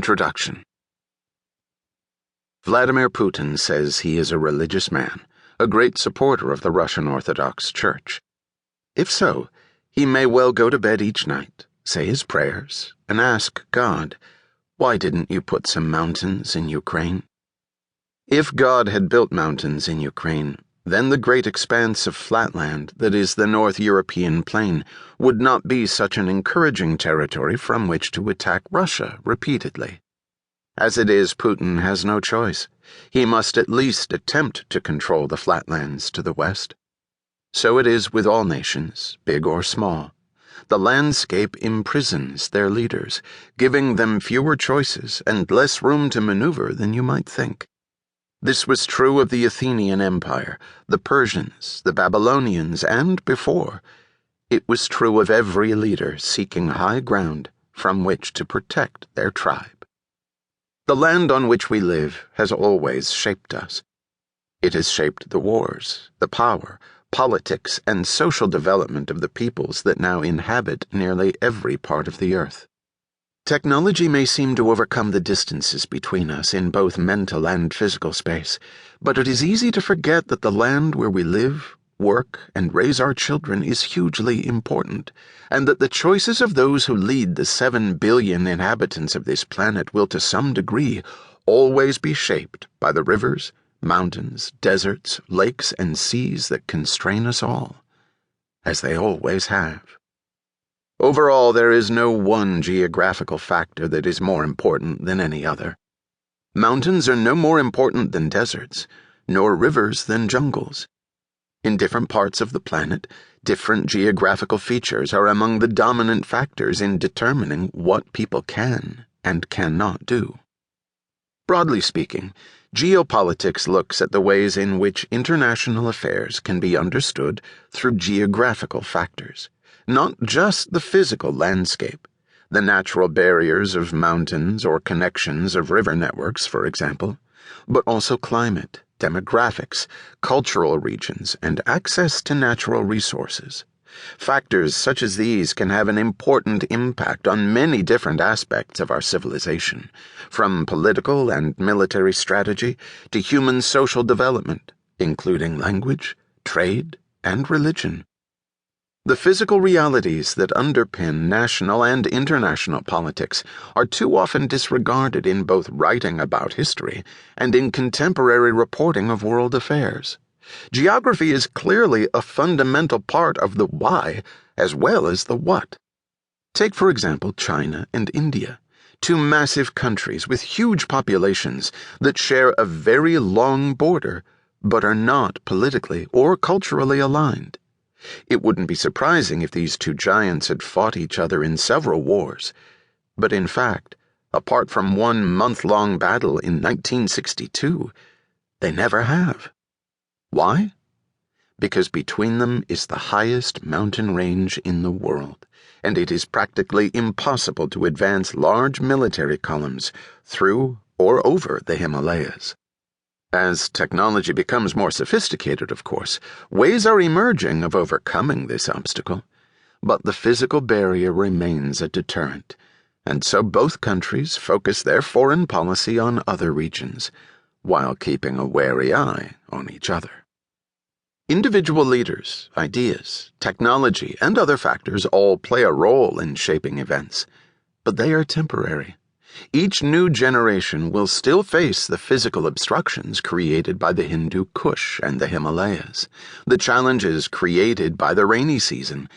Introduction. Vladimir Putin says he is a religious man, a great supporter of the Russian Orthodox Church. If so, he may well go to bed each night, say his prayers, and ask God, why didn't you put some mountains in Ukraine? If God had built mountains in Ukraine, then the great expanse of flatland that is the North European plain would not be such an encouraging territory from which to attack Russia repeatedly. As it is, Putin has no choice. He must at least attempt to control the flatlands to the west. So it is with all nations, big or small. The landscape imprisons their leaders, giving them fewer choices and less room to maneuver than you might think. This was true of the Athenian Empire, the Persians, the Babylonians, and before. It was true of every leader seeking high ground from which to protect their tribe. The land on which we live has always shaped us. It has shaped the wars, the power, politics, and social development of the peoples that now inhabit nearly every part of the earth. Technology may seem to overcome the distances between us in both mental and physical space, but it is easy to forget that the land where we live, work, and raise our children is hugely important, and that the choices of those who lead the 7 billion inhabitants of this planet will to some degree always be shaped by the rivers, mountains, deserts, lakes, and seas that constrain us all, as they always have. Overall, there is no one geographical factor that is more important than any other. Mountains are no more important than deserts, nor rivers than jungles. In different parts of the planet, different geographical features are among the dominant factors in determining what people can and cannot do. Broadly speaking, geopolitics looks at the ways in which international affairs can be understood through geographical factors. Not just the physical landscape, the natural barriers of mountains or connections of river networks, for example, but also climate, demographics, cultural regions, and access to natural resources. Factors such as these can have an important impact on many different aspects of our civilization, from political and military strategy to human social development, including language, trade, and religion. The physical realities that underpin national and international politics are too often disregarded in both writing about history and in contemporary reporting of world affairs. Geography is clearly a fundamental part of the why as well as the what. Take, for example, China and India, two massive countries with huge populations that share a very long border but are not politically or culturally aligned. It wouldn't be surprising if these two giants had fought each other in several wars, but in fact, apart from one month-long battle in 1962, they never have. Why? Because between them is the highest mountain range in the world, and it is practically impossible to advance large military columns through or over the Himalayas. As technology becomes more sophisticated, of course, ways are emerging of overcoming this obstacle, but the physical barrier remains a deterrent, and so both countries focus their foreign policy on other regions, while keeping a wary eye on each other. Individual leaders, ideas, technology, and other factors all play a role in shaping events, but they are temporary. Each new generation will still face the physical obstructions created by the Hindu Kush and the Himalayas, the challenges created by the rainy season,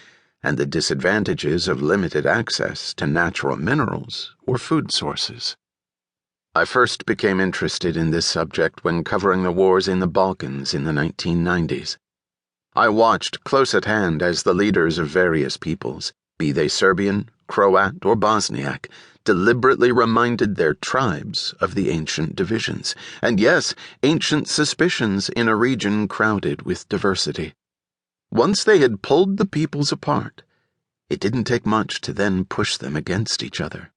and the disadvantages of limited access to natural minerals or food sources. I first became interested in this subject when covering the wars in the Balkans in the 1990s. I watched close at hand as the leaders of various peoples, be they Serbian, Croat, or Bosniak, deliberately reminded their tribes of the ancient divisions, and yes, ancient suspicions in a region crowded with diversity. Once they had pulled the peoples apart, it didn't take much to then push them against each other.